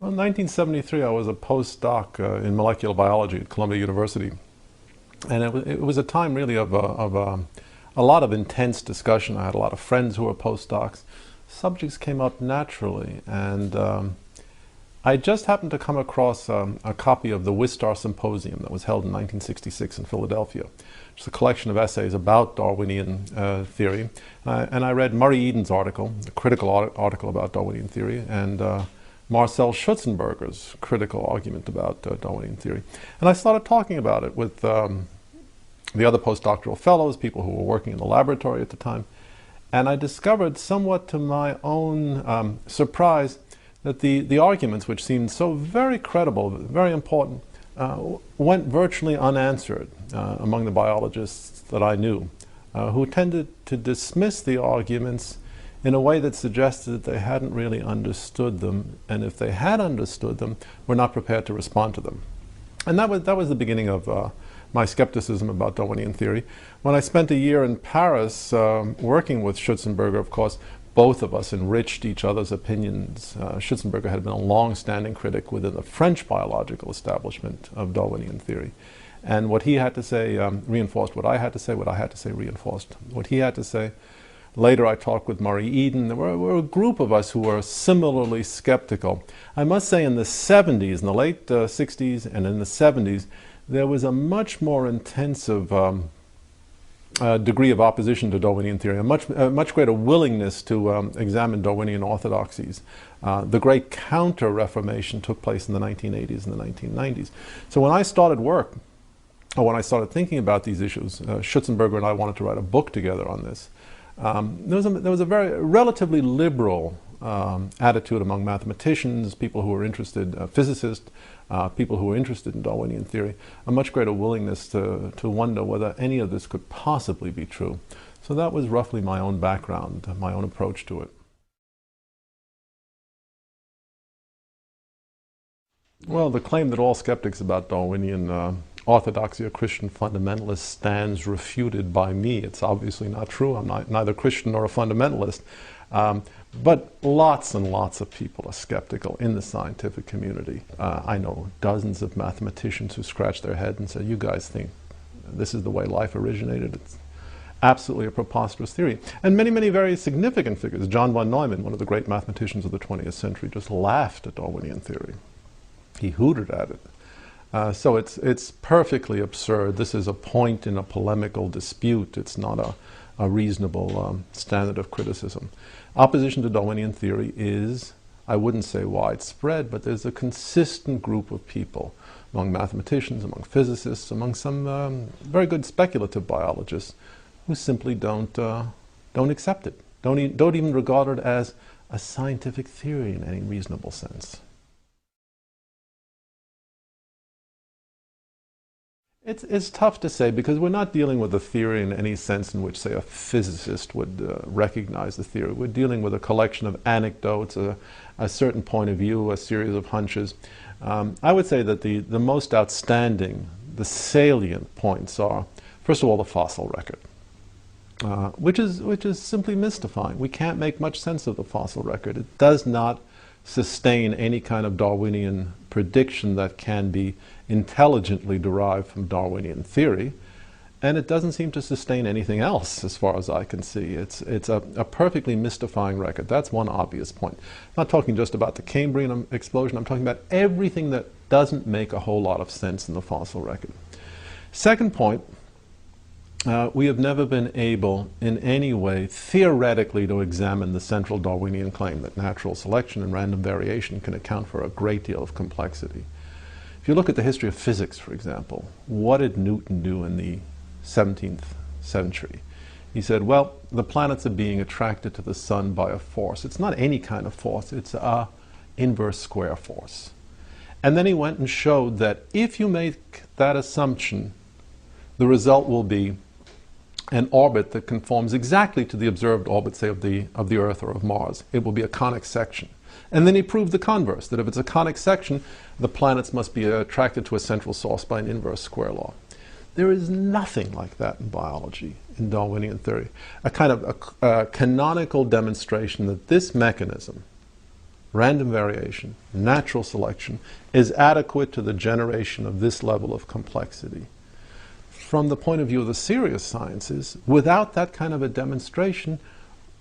Well, in 1973, I was a postdoc in molecular biology at Columbia University. And it was a time really of a lot of intense discussion. I had a lot of friends who were postdocs. Subjects came up naturally. And I just happened to come across a copy of the Wistar Symposium that was held in 1966 in Philadelphia. It's a collection of essays about Darwinian theory. And I read Murray Eden's article, a critical article about Darwinian theory, and Marcel Schutzenberger's critical argument about Darwinian theory. And I started talking about it with the other postdoctoral fellows, people who were working in the laboratory at the time. And I discovered, somewhat to my own surprise, that the arguments, which seemed so very credible, very important, went virtually unanswered among the biologists that I knew, who tended to dismiss the arguments in a way that suggested that they hadn't really understood them, and if they had understood them, were not prepared to respond to them. And that was the beginning of my skepticism about Darwinian theory. When I spent a year in Paris working with Schutzenberger, of course, both of us enriched each other's opinions. Schutzenberger had been a long-standing critic within the French biological establishment of Darwinian theory. And what he had to say reinforced what I had to say, what I had to say reinforced what he had to say. Later I talked with Murray Eden. There were a group of us who were similarly skeptical. I must say in the 70s, in the late 60s and in the 70s, there was a much more intensive degree of opposition to Darwinian theory, a much greater willingness to examine Darwinian orthodoxies. The great counter-reformation took place in the 1980s and the 1990s. So when I started work, or when I started thinking about these issues, Schutzenberger and I wanted to write a book together on this. There was a very relatively liberal attitude among mathematicians, people who were interested, physicists, people who were interested in Darwinian theory, a much greater willingness to wonder whether any of this could possibly be true. So that was roughly my own background, my own approach to it. Well, the claim that all skeptics about Darwinian orthodoxy or Christian fundamentalists stands refuted by me. It's obviously not true. I'm neither Christian nor a fundamentalist. But lots and lots of people are skeptical in the scientific community. I know dozens of mathematicians who scratch their head and say, you guys think this is the way life originated? It's absolutely a preposterous theory. And many, many very significant figures. John von Neumann, one of the great mathematicians of the 20th century, just laughed at Darwinian theory. He hooted at it. So it's perfectly absurd. This is a point in a polemical dispute. It's not a reasonable standard of criticism. Opposition to Darwinian theory is, I wouldn't say widespread, but there's a consistent group of people among mathematicians, among physicists, among some very good speculative biologists who simply don't accept it, don't even regard it as a scientific theory in any reasonable sense. It's tough to say because we're not dealing with a theory in any sense in which, say, a physicist would recognize the theory. We're dealing with a collection of anecdotes, a certain point of view, a series of hunches. I would say that the most outstanding, the salient points are, first of all, the fossil record, which is simply mystifying. We can't make much sense of the fossil record. It does not sustain any kind of Darwinian prediction that can be intelligently derived from Darwinian theory, and it doesn't seem to sustain anything else as far as I can see. It's a perfectly mystifying record. That's one obvious point. I'm not talking just about the Cambrian explosion, I'm talking about everything that doesn't make a whole lot of sense in the fossil record. Second point, we have never been able in any way theoretically to examine the central Darwinian claim that natural selection and random variation can account for a great deal of complexity. If you look at the history of physics, for example, what did Newton do in the 17th century? He said, well, the planets are being attracted to the sun by a force. It's not any kind of force, it's a inverse square force. And then he went and showed that if you make that assumption, the result will be an orbit that conforms exactly to the observed orbit, say, of the Earth or of Mars. It will be a conic section. And then he proved the converse, that if it's a conic section, the planets must be attracted to a central source by an inverse square law. There is nothing like that in biology, in Darwinian theory. A kind of a canonical demonstration that this mechanism, random variation, natural selection, is adequate to the generation of this level of complexity. From the point of view of the serious sciences, without that kind of a demonstration,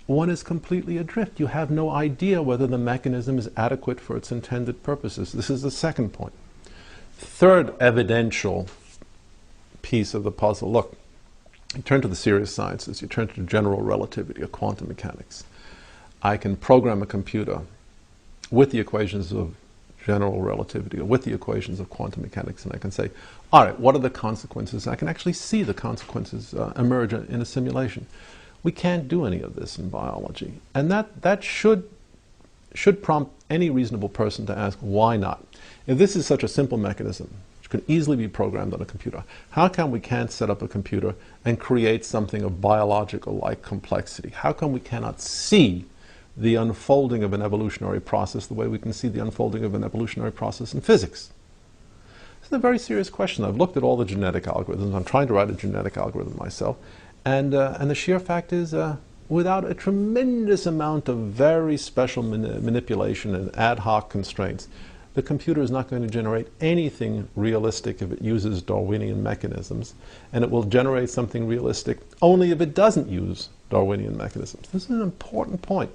one is completely adrift. You have no idea whether the mechanism is adequate for its intended purposes. This is the second point. Third evidential piece of the puzzle. Look, you turn to the serious sciences, you turn to general relativity or quantum mechanics. I can program a computer with the equations of general relativity or with the equations of quantum mechanics, and I can say, all right, what are the consequences? I can actually see the consequences emerge in a simulation. We can't do any of this in biology. And that should prompt any reasonable person to ask, why not? If this is such a simple mechanism, which can easily be programmed on a computer, how come we can't set up a computer and create something of biological-like complexity? How come we cannot see the unfolding of an evolutionary process the way we can see the unfolding of an evolutionary process in physics? This is a very serious question. I've looked at all the genetic algorithms. I'm trying to write a genetic algorithm myself. And the sheer fact is, without a tremendous amount of very special manipulation and ad hoc constraints, the computer is not going to generate anything realistic if it uses Darwinian mechanisms, and it will generate something realistic only if it doesn't use Darwinian mechanisms. This is an important point.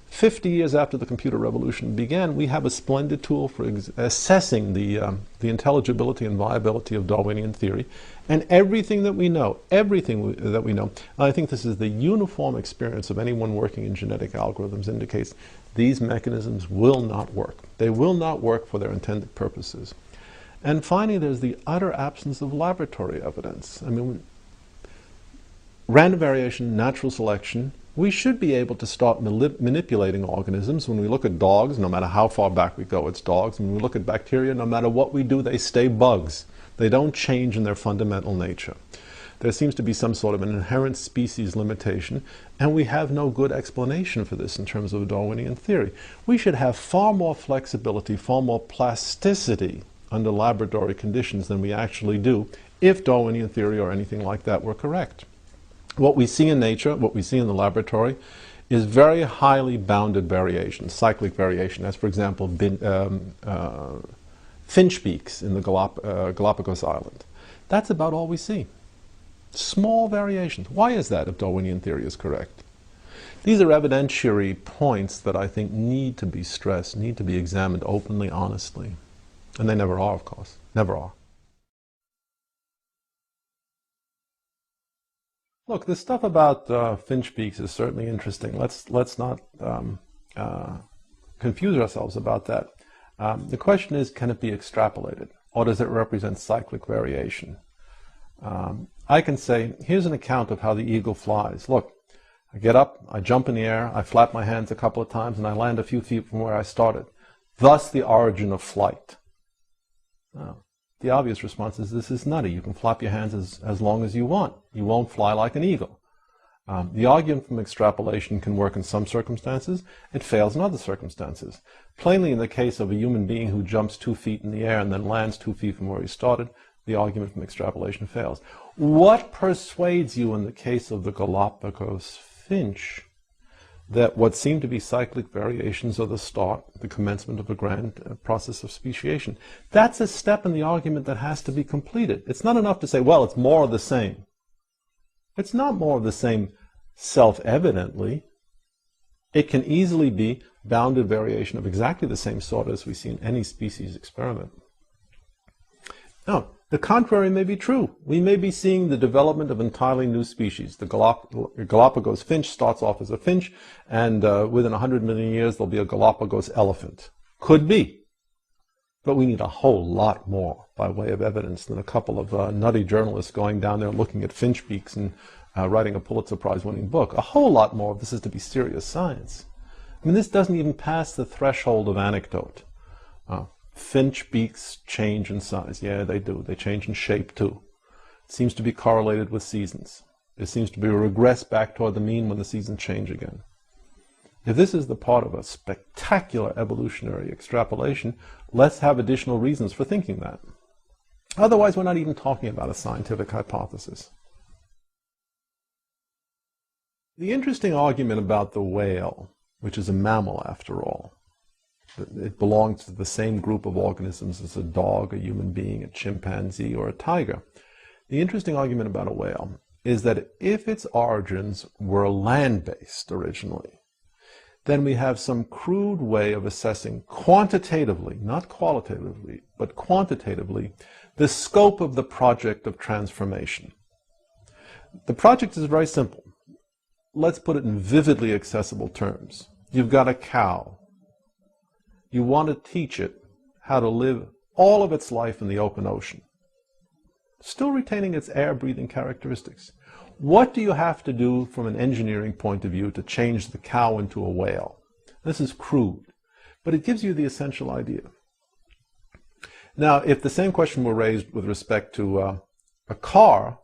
50 years after the computer revolution began, we have a splendid tool for assessing the intelligibility and viability of Darwinian theory. And everything that we know, I think this is the uniform experience of anyone working in genetic algorithms, indicates these mechanisms will not work. They will not work for their intended purposes. And finally, there's the utter absence of laboratory evidence. I mean, random variation, natural selection, we should be able to start manipulating organisms. When we look at dogs, no matter how far back we go, it's dogs. When we look at bacteria, no matter what we do, they stay bugs. They don't change in their fundamental nature. There seems to be some sort of an inherent species limitation, and we have no good explanation for this in terms of Darwinian theory. We should have far more flexibility, far more plasticity under laboratory conditions than we actually do if Darwinian theory or anything like that were correct. What we see in nature, what we see in the laboratory, is very highly bounded variation, cyclic variation, as for example finch beaks in the Galapagos Island. That's about all we see. Small variations. Why is that if Darwinian theory is correct? These are evidentiary points that I think need to be stressed, need to be examined openly, honestly. And they never are, of course. Never are. Look, the stuff about finch beaks is certainly interesting. Let's not confuse ourselves about that. The question is, can it be extrapolated, or does it represent cyclic variation? I can say, here's an account of how the eagle flies. Look, I get up, I jump in the air, I flap my hands a couple of times, and I land a few feet from where I started. Thus the origin of flight. The obvious response is, this is nutty. You can flap your hands as long as you want. You won't fly like an eagle. The argument from extrapolation can work in some circumstances. It fails in other circumstances. Plainly, in the case of a human being who jumps 2 feet in the air and then lands 2 feet from where he started, the argument from extrapolation fails. What persuades you in the case of the Galapagos finch that what seem to be cyclic variations are the start, the commencement of a grand process of speciation? That's a step in the argument that has to be completed. It's not enough to say, well, it's more of the same. It's not more of the same self-evidently. It can easily be bounded variation of exactly the same sort as we see in any species experiment. Now, the contrary may be true. We may be seeing the development of entirely new species. The Galapagos finch starts off as a finch, and within 100 million years there'll be a Galapagos elephant. Could be. But we need a whole lot more by way of evidence than a couple of nutty journalists going down there looking at finch beaks and writing a Pulitzer Prize winning book. A whole lot more of this is to be serious science. I mean, this doesn't even pass the threshold of anecdote. Finch beaks change in size. Yeah, they do. They change in shape too. It seems to be correlated with seasons. It seems to be a regress back toward the mean when the seasons change again. If this is the part of a spectacular evolutionary extrapolation, let's have additional reasons for thinking that. Otherwise, we're not even talking about a scientific hypothesis. The interesting argument about the whale, which is a mammal after all, It belongs to the same group of organisms as a dog, a human being, a chimpanzee, or a tiger. The interesting argument about a whale is that if its origins were land-based originally, then we have some crude way of assessing quantitatively, not qualitatively, but quantitatively, the scope of the project of transformation. The project is very simple. Let's put it in vividly accessible terms. You've got a cow. You want to teach it how to live all of its life in the open ocean, still retaining its air-breathing characteristics. What do you have to do from an engineering point of view to change the cow into a whale? This is crude, but it gives you the essential idea. Now, if the same question were raised with respect to a car,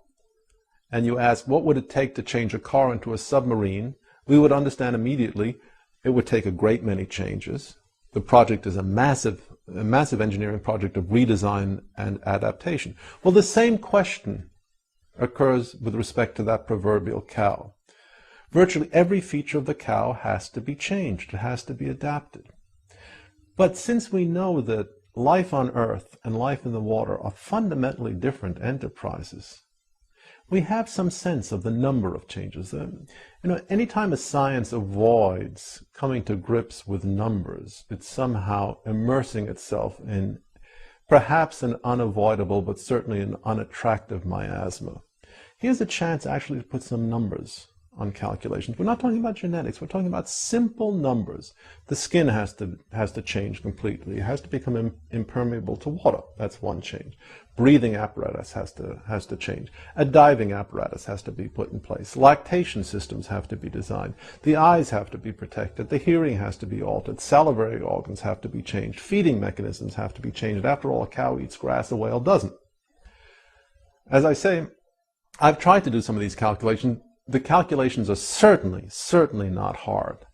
and you ask what would it take to change a car into a submarine, we would understand immediately it would take a great many changes. The project is a massive engineering project of redesign and adaptation. Well, the same question occurs with respect to that proverbial cow. Virtually every feature of the cow has to be changed. It has to be adapted. But since we know that life on Earth and life in the water are fundamentally different enterprises, we have some sense of the number of changes. Anytime a science avoids coming to grips with numbers, it's somehow immersing itself in perhaps an unavoidable, but certainly an unattractive miasma. Here's a chance actually to put some numbers on calculations. We're not talking about genetics. We're talking about simple numbers. The skin has to change completely. It has to become impermeable to water. That's one change. Breathing apparatus has to change. A diving apparatus has to be put in place. Lactation systems have to be designed. The eyes have to be protected. The hearing has to be altered. Salivary organs have to be changed. Feeding mechanisms have to be changed. After all, a cow eats grass, a whale doesn't. As I say, I've tried to do some of these calculations. The calculations are certainly not hard.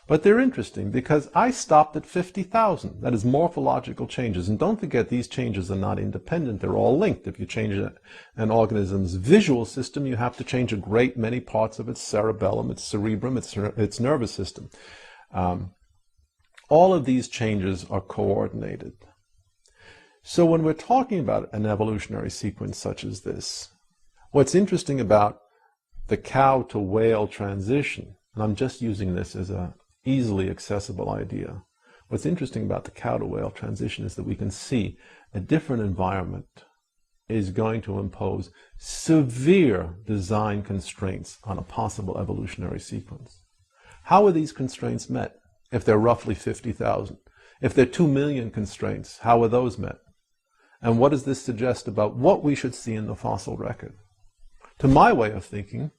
But they're interesting because I stopped at 50,000. That is morphological changes. And don't forget, these changes are not independent. They're all linked. If you change an organism's visual system, you have to change a great many parts of its cerebellum, its cerebrum, its nervous system. All of these changes are coordinated. So when we're talking about an evolutionary sequence such as this, what's interesting about the cow to whale transition, and I'm just using this as an easily accessible idea. What's interesting about the cow to whale transition is that we can see a different environment is going to impose severe design constraints on a possible evolutionary sequence. How are these constraints met if they're roughly 50,000? If they're 2 million constraints, how are those met? And what does this suggest about what we should see in the fossil record? To my way of thinking,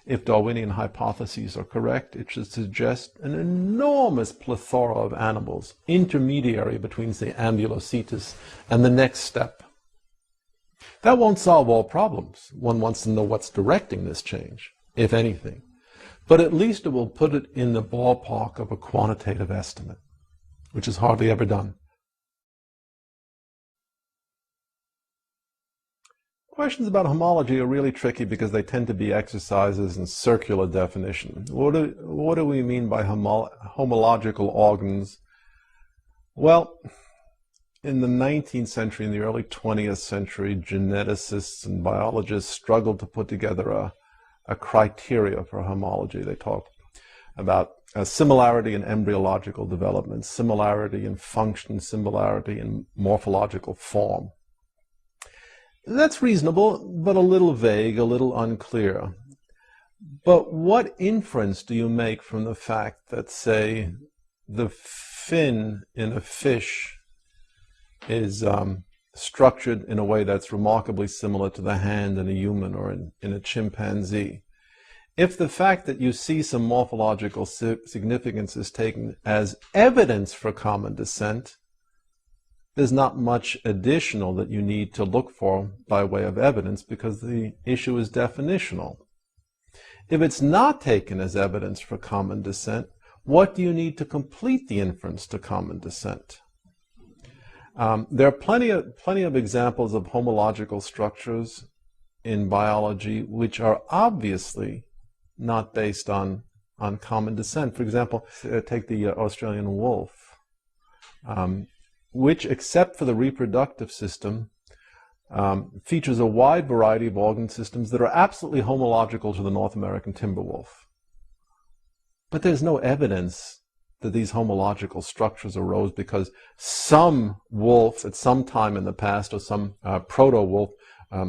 if Darwinian hypotheses are correct, it should suggest an enormous plethora of animals, intermediary between, say, Ambulocetus and the next step. That won't solve all problems. One wants to know what's directing this change, if anything. But at least it will put it in the ballpark of a quantitative estimate, which is hardly ever done. Questions about homology are really tricky because they tend to be exercises in circular definition. What do we mean by homological organs? Well, in the 19th century, in the early 20th century, geneticists and biologists struggled to put together a criteria for homology. They talked about similarity in embryological development, similarity in function, similarity in morphological form. That's reasonable, but a little vague, a little unclear. But what inference do you make from the fact that, say, the fin in a fish is structured in a way that's remarkably similar to the hand in a human or in a chimpanzee? If the fact that you see some morphological significance is taken as evidence for common descent, there's not much additional that you need to look for by way of evidence because the issue is definitional. If it's not taken as evidence for common descent, what do you need to complete the inference to common descent? There are plenty of examples of homological structures in biology which are obviously not based on common descent. For example, take the Australian wolf. which, except for the reproductive system, features a wide variety of organ systems that are absolutely homological to the North American timber wolf. But there's no evidence that these homological structures arose because some wolf at some time in the past, or some proto-wolf,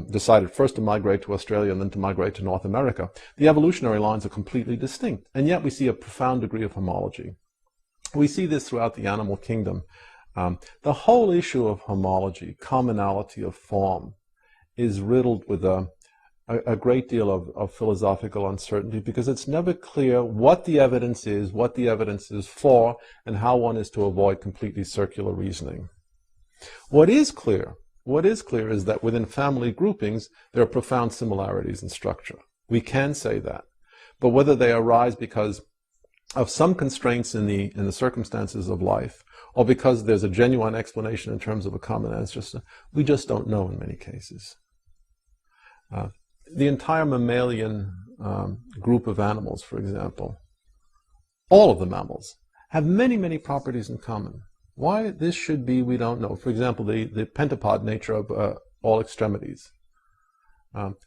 decided first to migrate to Australia and then to migrate to North America. The evolutionary lines are completely distinct, and yet we see a profound degree of homology. We see this throughout the animal kingdom. The whole issue of homology, commonality of form, is riddled with a great deal of philosophical uncertainty, because it's never clear what the evidence is for, and how one is to avoid completely circular reasoning. What is clear is that within family groupings, there are profound similarities in structure. We can say that. But whether they arise because of some constraints in the circumstances of life, or because there's a genuine explanation in terms of a common ancestor, we just don't know in many cases. The entire mammalian group of animals, for example, all of the mammals, have many, many properties in common. Why this should be, we don't know. For example, the pentapod nature of all extremities.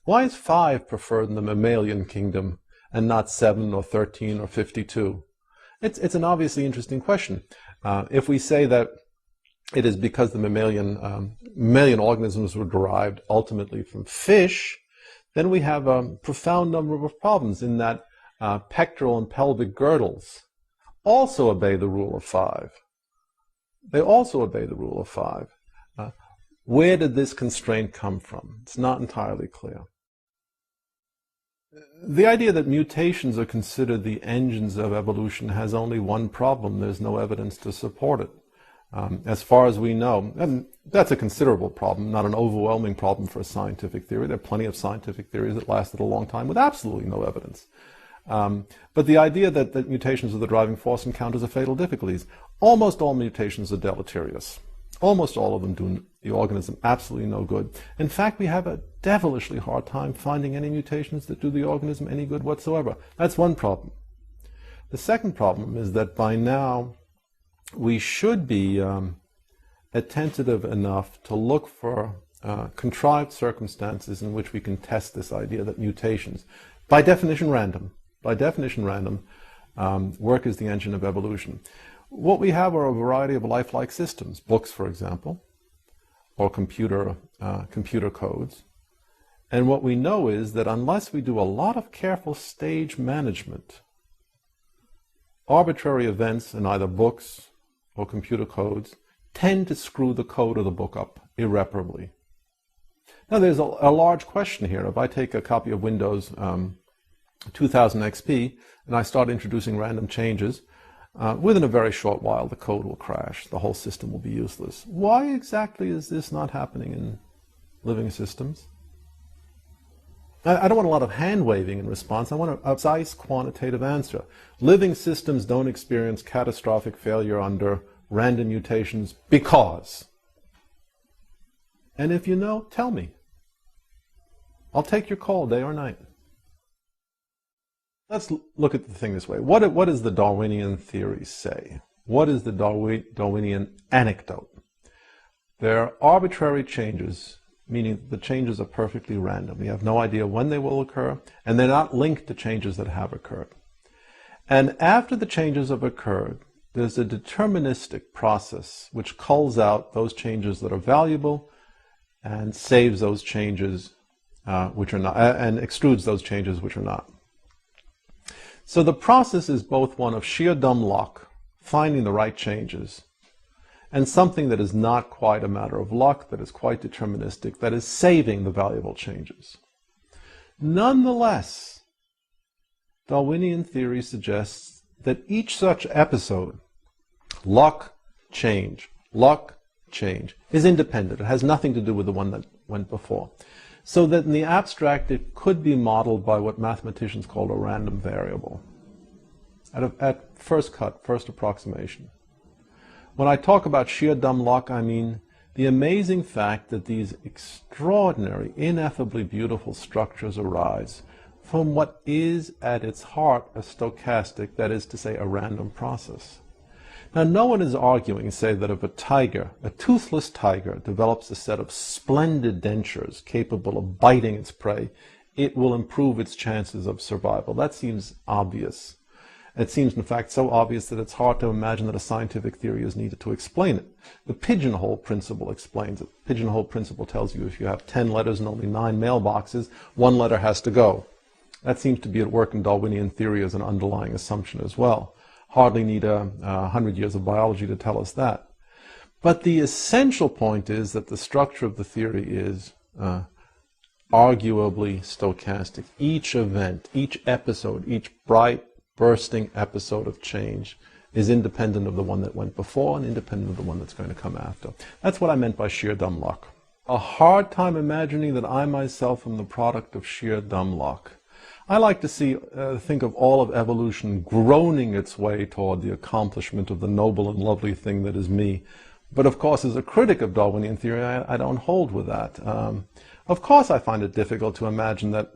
Why is 5 preferred in the mammalian kingdom and not 7 or 13 or 52? It's an obviously interesting question. If we say that it is because the mammalian organisms were derived ultimately from fish, then we have a profound number of problems in that pectoral and pelvic girdles also obey the rule of 5. They also obey the rule of 5. Where did this constraint come from? It's not entirely clear. The idea that mutations are considered the engines of evolution has only one problem: there's no evidence to support it. As far as we know, and that's a considerable problem, not an overwhelming problem for a scientific theory. There are plenty of scientific theories that lasted a long time with absolutely no evidence. But the idea that mutations are the driving force encounters a fatal difficulties. Almost all mutations are deleterious. Almost all of them do the organism absolutely no good. In fact, we have a devilishly hard time finding any mutations that do the organism any good whatsoever. That's one problem. The second problem is that by now we should be attentive enough to look for contrived circumstances in which we can test this idea that mutations, by definition random, work as the engine of evolution. What we have are a variety of lifelike systems, books, for example, or computer codes. And what we know is that unless we do a lot of careful stage management, arbitrary events in either books or computer codes tend to screw the code of the book up irreparably. Now there's a large question here. If I take a copy of Windows 2000 XP and I start introducing random changes, within a very short while the code will crash. The whole system will be useless. Why exactly is this not happening in living systems? I don't want a lot of hand-waving in response. I want a precise quantitative answer. Living systems don't experience catastrophic failure under random mutations because. And if you know, tell me. I'll take your call day or night. Let's look at the thing this way. What does the Darwinian theory say? What is the Darwinian anecdote? There are arbitrary changes, meaning the changes are perfectly random. We have no idea when they will occur, and they're not linked to changes that have occurred. And after the changes have occurred, there's a deterministic process which culls out those changes that are valuable and saves those changes which are not, and extrudes those changes which are not. So the process is both one of sheer dumb luck, finding the right changes, and something that is not quite a matter of luck, that is quite deterministic, that is saving the valuable changes. Nonetheless, Darwinian theory suggests that each such episode, luck, change, is independent. It has nothing to do with the one that went before. So that in the abstract, it could be modeled by what mathematicians call a random variable. At first cut, first approximation. When I talk about sheer dumb luck, I mean the amazing fact that these extraordinary, ineffably beautiful structures arise from what is at its heart a stochastic, that is to say, a random process. Now, no one is arguing, say, that if a tiger, a toothless tiger, develops a set of splendid dentures capable of biting its prey, it will improve its chances of survival. That seems obvious. It seems, in fact, so obvious that it's hard to imagine that a scientific theory is needed to explain it. The pigeonhole principle explains it. The pigeonhole principle tells you if you have 10 letters and only 9 mailboxes, one letter has to go. That seems to be at work in Darwinian theory as an underlying assumption as well. Hardly need 100 years of biology to tell us that. But the essential point is that the structure of the theory is arguably stochastic. Each event, each episode, each bright, bursting episode of change is independent of the one that went before and independent of the one that's going to come after. That's what I meant by sheer dumb luck. A hard time imagining that I myself am the product of sheer dumb luck. I like to think of all of evolution groaning its way toward the accomplishment of the noble and lovely thing that is me. But of course, as a critic of Darwinian theory, I don't hold with that. Of course, I find it difficult to imagine that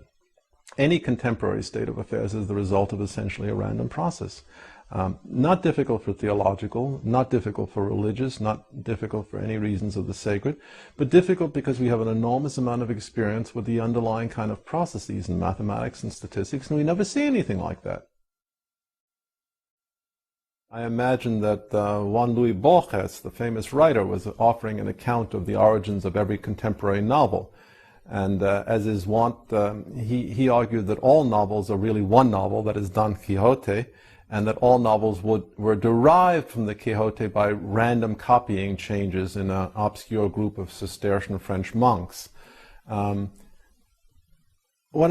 any contemporary state of affairs is the result of essentially a random process. Not difficult for theological, not difficult for religious, not difficult for any reasons of the sacred, but difficult because we have an enormous amount of experience with the underlying kind of processes in mathematics and statistics, and we never see anything like that. I imagine that Juan Luis Borges, the famous writer, was offering an account of the origins of every contemporary novel. And as is wont, he argued that all novels are really one novel, that is Don Quixote, and that all novels were derived from the Quixote by random copying changes in an obscure group of Cistercian French monks. When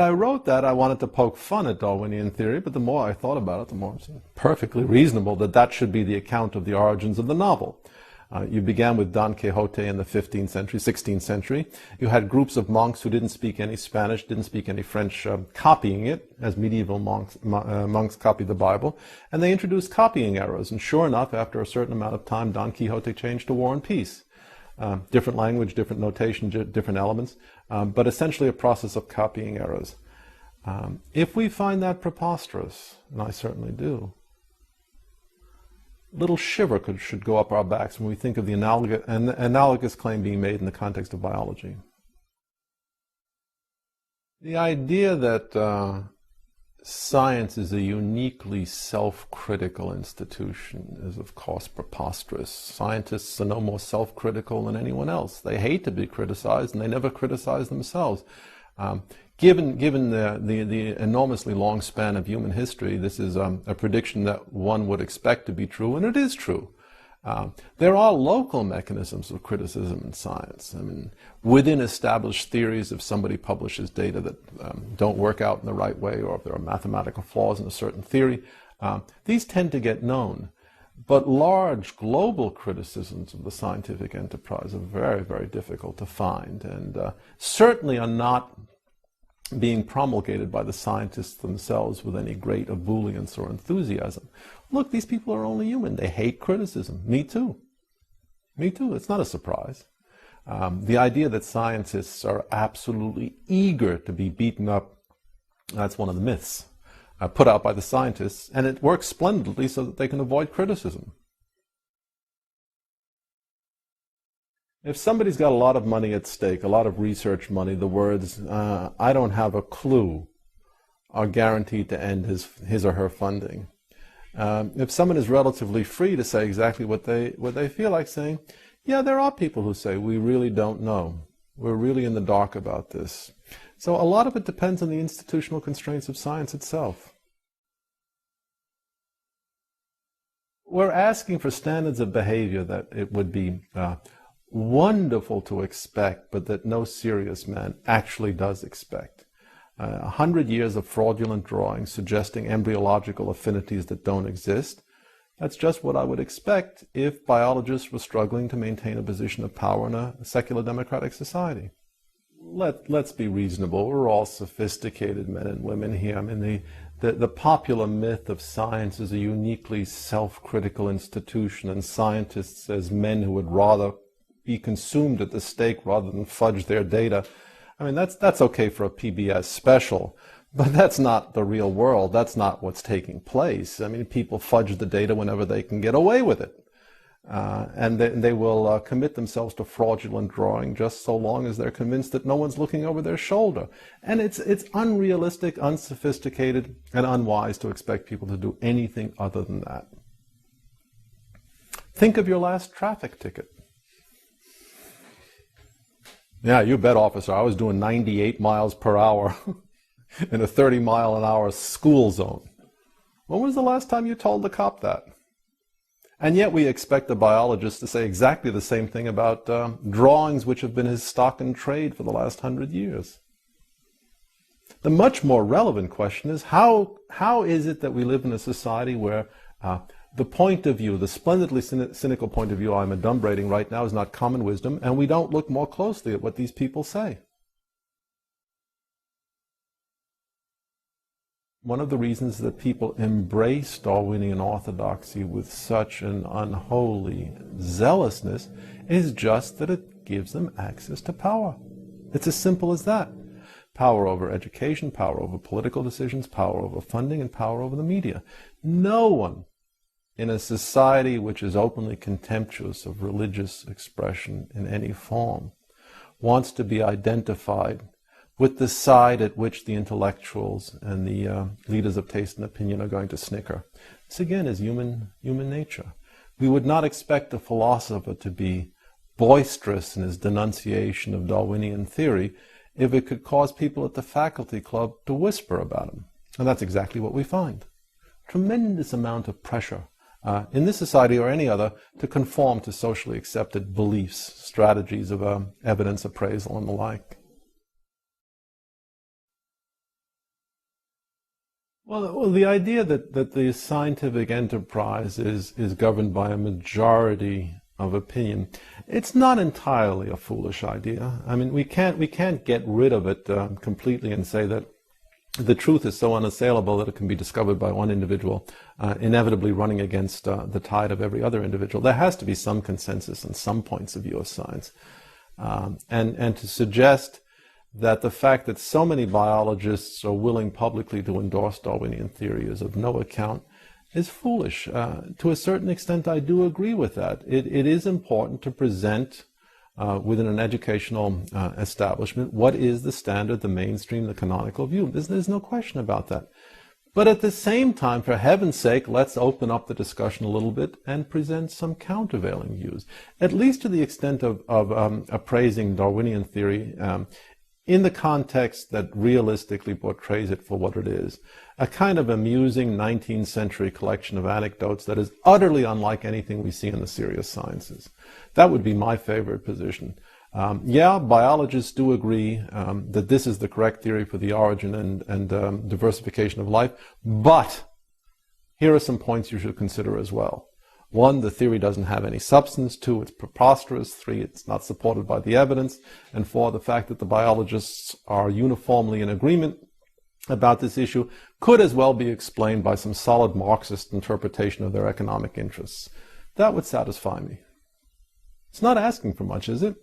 I wrote that, I wanted to poke fun at Darwinian theory, but the more I thought about it, the more it seemed perfectly reasonable that that should be the account of the origins of the novel. You began with Don Quixote in the 15th century, 16th century. You had groups of monks who didn't speak any Spanish, didn't speak any French, copying it, as medieval monks copied the Bible, and they introduced copying errors. And sure enough, after a certain amount of time, Don Quixote changed to War and Peace. Different language, different notation, different elements, but essentially a process of copying errors. If we find that preposterous, and I certainly do, little shiver should go up our backs when we think of the analogous claim being made in the context of biology. The idea that science is a uniquely self-critical institution is, of course, preposterous. Scientists are no more self-critical than anyone else. They hate to be criticized, and they never criticize themselves. Given the enormously long span of human history, this is a prediction that one would expect to be true, and it is true. There are local mechanisms of criticism in science. I mean, within established theories, if somebody publishes data that don't work out in the right way, or if there are mathematical flaws in a certain theory, these tend to get known. But large global criticisms of the scientific enterprise are very, very difficult to find, and certainly are not being promulgated by the scientists themselves with any great ebullience or enthusiasm. Look, these people are only human. They hate criticism. Me too. Me too. It's not a surprise. The idea that scientists are absolutely eager to be beaten up, that's one of the myths put out by the scientists, and it works splendidly so that they can avoid criticism. If somebody's got a lot of money at stake, a lot of research money, the words, I don't have a clue, are guaranteed to end his or her funding. If someone is relatively free to say exactly what they feel like saying, yeah, there are people who say, we really don't know. We're really in the dark about this. So a lot of it depends on the institutional constraints of science itself. We're asking for standards of behavior that it would be wonderful to expect, but that no serious man actually does expect. 100 years of fraudulent drawings suggesting embryological affinities that don't exist. That's just what I would expect if biologists were struggling to maintain a position of power in a secular democratic society. Let's be reasonable. We're all sophisticated men and women here. I mean, the popular myth of science is a uniquely self-critical institution, and scientists as men who would rather be consumed at the stake rather than fudge their data. I mean, that's okay for a PBS special, But that's not the real world. That's not what's taking place. I mean, people fudge the data whenever they can get away with it. And they will commit themselves to fraudulent drawing just so long as they're convinced that no one's looking over their shoulder. And it's unrealistic, unsophisticated, and unwise to expect people to do anything other than that. Think of your last traffic ticket. Yeah, you bet, officer. I was doing 98 miles per hour in a 30-mile-an-hour school zone. When was the last time you told the cop that? And yet we expect a biologist to say exactly the same thing about drawings which have been his stock in trade for the last 100 years. The much more relevant question is how is it that we live in a society where the point of view, the splendidly cynical point of view I'm adumbrating right now is not common wisdom, and we don't look more closely at what these people say? One of the reasons that people embrace Darwinian orthodoxy with such an unholy zealousness is just that it gives them access to power. It's as simple as that. Power over education, power over political decisions, power over funding, and power over the media. No one in a society which is openly contemptuous of religious expression in any form wants to be identified with the side at which the intellectuals and the leaders of taste and opinion are going to snicker. This again is human nature. We would not expect a philosopher to be boisterous in his denunciation of Darwinian theory if it could cause people at the faculty club to whisper about him. And that's exactly what we find. Tremendous amount of pressure in this society or any other to conform to socially accepted beliefs, strategies of evidence appraisal and the like. Well, the idea that the scientific enterprise is governed by a majority of opinion, it's not entirely a foolish idea. I mean, we can't get rid of it completely and say that the truth is so unassailable that it can be discovered by one individual, inevitably running against the tide of every other individual. There has to be some consensus on some points of view of science. And to suggest that the fact that so many biologists are willing publicly to endorse Darwinian theory is of no account is foolish. To a certain extent, I do agree with that. It is important to present within an educational establishment what is the standard, the mainstream, the canonical view. There's no question about that. But at the same time, for heaven's sake, let's open up the discussion a little bit and present some countervailing views, at least to the extent of appraising Darwinian theory in the context that realistically portrays it for what it is. A kind of amusing 19th century collection of anecdotes that is utterly unlike anything we see in the serious sciences. That would be my favorite position. Yeah, biologists do agree that this is the correct theory for the origin and diversification of life, but here are some points you should consider as well. 1, the theory doesn't have any substance. 2, it's preposterous. 3, it's not supported by the evidence. And 4, the fact that the biologists are uniformly in agreement about this issue could as well be explained by some solid Marxist interpretation of their economic interests. That would satisfy me. It's not asking for much, is it?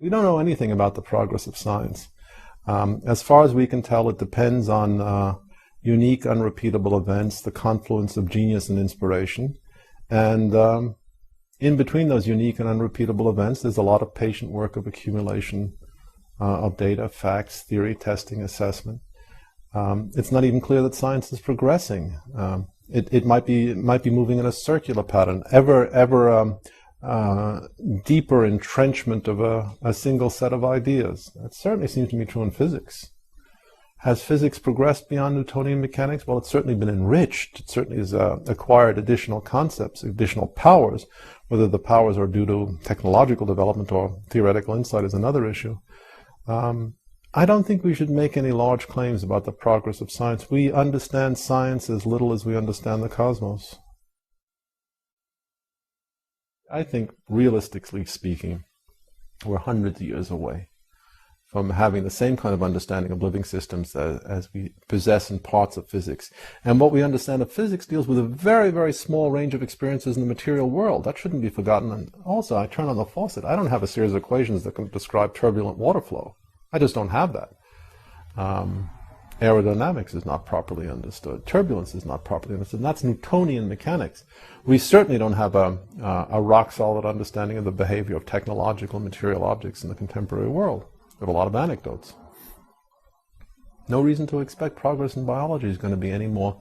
We don't know anything about the progress of science. As far as we can tell, it depends on unique, unrepeatable events, the confluence of genius and inspiration. And in between those unique and unrepeatable events, there's a lot of patient work of accumulation of data, facts, theory, testing, assessment. It's not even clear that science is progressing. It might be moving in a circular pattern, ever deeper entrenchment of a single set of ideas. That certainly seems to be true in physics. Has physics progressed beyond Newtonian mechanics? Well, it's certainly been enriched. It certainly has acquired additional concepts, additional powers. Whether the powers are due to technological development or theoretical insight is another issue. I don't think we should make any large claims about the progress of science. We understand science as little as we understand the cosmos. I think, realistically speaking, we're hundreds of years away from having the same kind of understanding of living systems as we possess in parts of physics. And what we understand of physics deals with a very, very small range of experiences in the material world. That shouldn't be forgotten. And also, I turn on the faucet. I don't have a series of equations that can describe turbulent water flow. I just don't have that. Aerodynamics is not properly understood. Turbulence is not properly understood. And that's Newtonian mechanics. We certainly don't have a rock-solid understanding of the behavior of technological and material objects in the contemporary world. We have a lot of anecdotes. No reason to expect progress in biology is going to be any more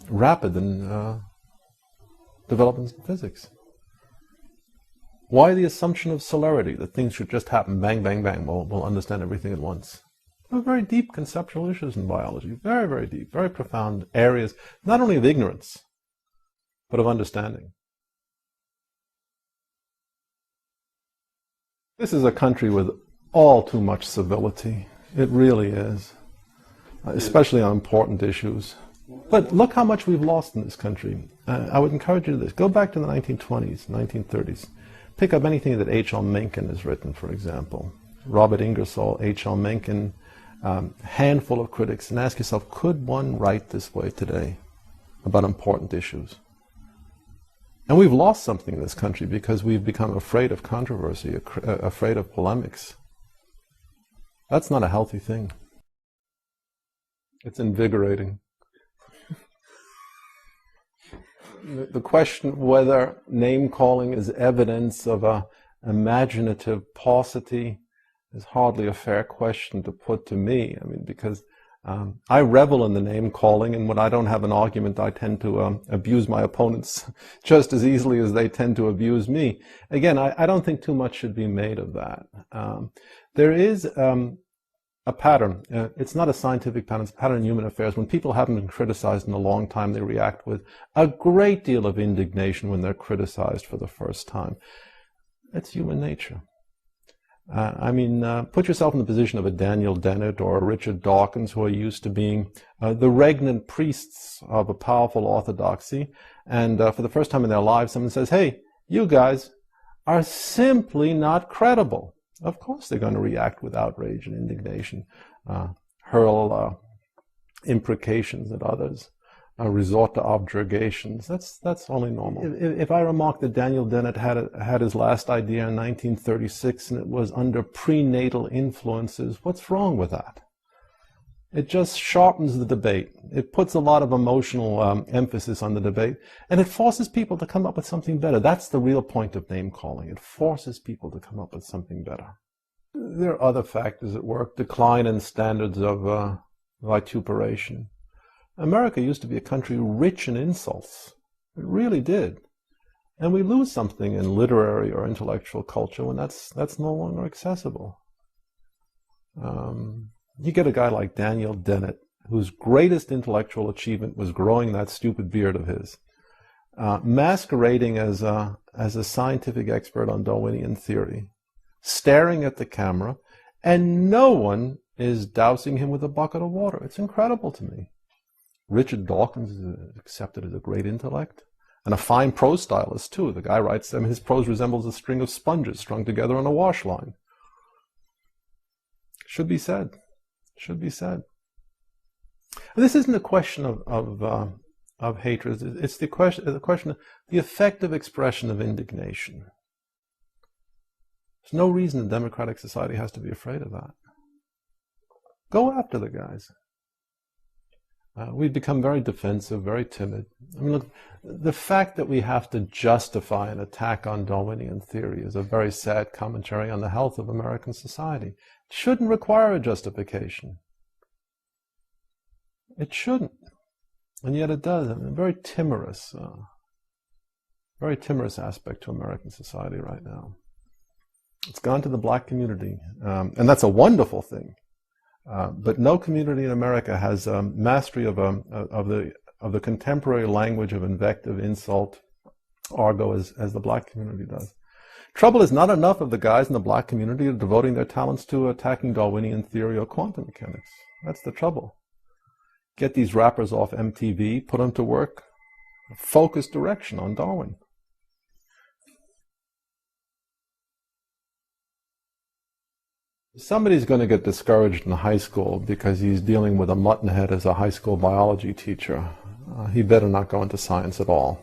rapid than developments in physics. Why the assumption of celerity, that things should just happen, bang, bang, bang, we'll understand everything at once? There are very deep conceptual issues in biology, very, very deep, very profound areas, not only of ignorance, but of understanding. This is a country with all too much civility. It really is, especially on important issues. But look how much we've lost in this country. I would encourage you to this. Go back to the 1920s, 1930s. Pick up anything that H.L. Mencken has written, for example. Robert Ingersoll, H.L. Mencken, handful of critics, and ask yourself, could one write this way today about important issues? And we've lost something in this country because we've become afraid of controversy, afraid of polemics. That's not a healthy thing. It's invigorating. The question whether name-calling is evidence of an imaginative paucity is hardly a fair question to put to me. I mean, because I revel in the name-calling, and when I don't have an argument, I tend to abuse my opponents just as easily as they tend to abuse me. Again, I don't think too much should be made of that. There is a pattern. It's not a scientific pattern, it's a pattern in human affairs. When people haven't been criticized in a long time, they react with a great deal of indignation when they're criticized for the first time. It's human nature. Put yourself in the position of a Daniel Dennett or a Richard Dawkins, who are used to being the regnant priests of a powerful orthodoxy, and for the first time in their lives, someone says, hey, you guys are simply not credible. Of course they're going to react with outrage and indignation, hurl imprecations at others, resort to objurgations. That's only normal. If I remark that Daniel Dennett had his last idea in 1936 and it was under prenatal influences, what's wrong with that? It just sharpens the debate. It puts a lot of emotional emphasis on the debate, and it forces people to come up with something better. That's the real point of name-calling. It forces people to come up with something better. There are other factors at work. Decline in standards of vituperation. America used to be a country rich in insults. It really did. And we lose something in literary or intellectual culture when that's no longer accessible. You get a guy like Daniel Dennett, whose greatest intellectual achievement was growing that stupid beard of his, masquerading as a scientific expert on Darwinian theory, staring at the camera, and no one is dousing him with a bucket of water. It's incredible to me. Richard Dawkins is accepted as a great intellect, and a fine prose stylist, too. The guy writes, his prose resembles a string of sponges strung together on a wash line. Should be said. Should be said. This isn't a question of hatred. It's the question of the effective expression of indignation. There's no reason a democratic society has to be afraid of that. Go after the guys. We've become very defensive, very timid. I mean, look, the fact that we have to justify an attack on Darwinian theory is a very sad commentary on the health of American society. It shouldn't require a justification. It shouldn't. And yet it does. I mean, a very timorous aspect to American society right now. It's gone to the black community, and that's a wonderful thing. But no community in America has mastery of the contemporary language of invective, insult, argot as the black community does. Trouble is, not enough of the guys in the black community are devoting their talents to attacking Darwinian theory or quantum mechanics. That's the trouble. Get these rappers off MTV, put them to work, focused direction on Darwin. Somebody's going to get discouraged in high school because he's dealing with a muttonhead as a high school biology teacher. He better not go into science at all.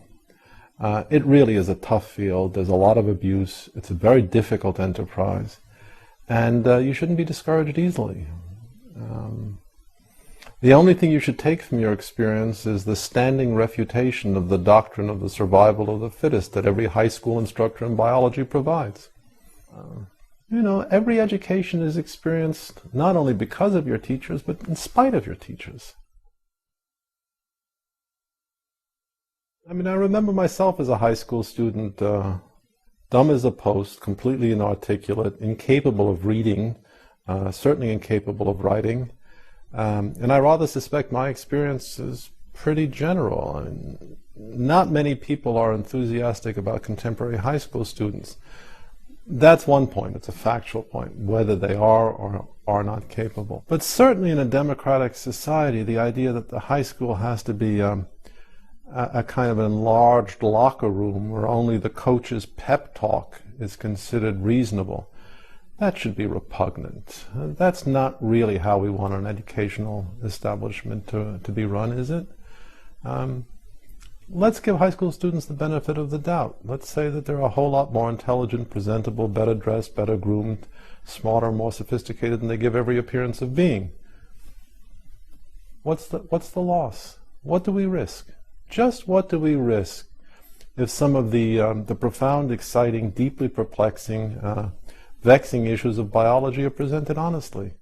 It really is a tough field. There's a lot of abuse. It's a very difficult enterprise. And you shouldn't be discouraged easily. The only thing you should take from your experience is the standing refutation of the doctrine of the survival of the fittest that every high school instructor in biology provides. You know, every education is experienced not only because of your teachers, but in spite of your teachers. I mean, I remember myself as a high school student, dumb as a post, completely inarticulate, incapable of reading, certainly incapable of writing. And I rather suspect my experience is pretty general. I mean, not many people are enthusiastic about contemporary high school students. That's one point. It's a factual point, whether they are or are not capable. But certainly in a democratic society, the idea that the high school has to be a kind of an enlarged locker room where only the coach's pep talk is considered reasonable, that should be repugnant. That's not really how we want an educational establishment to be run, is it? Let's give high school students the benefit of the doubt. Let's say that they're a whole lot more intelligent, presentable, better dressed, better groomed, smarter, more sophisticated than they give every appearance of being. What's the loss? What do we risk? Just what do we risk if some of the profound, exciting, deeply perplexing, vexing issues of biology are presented honestly?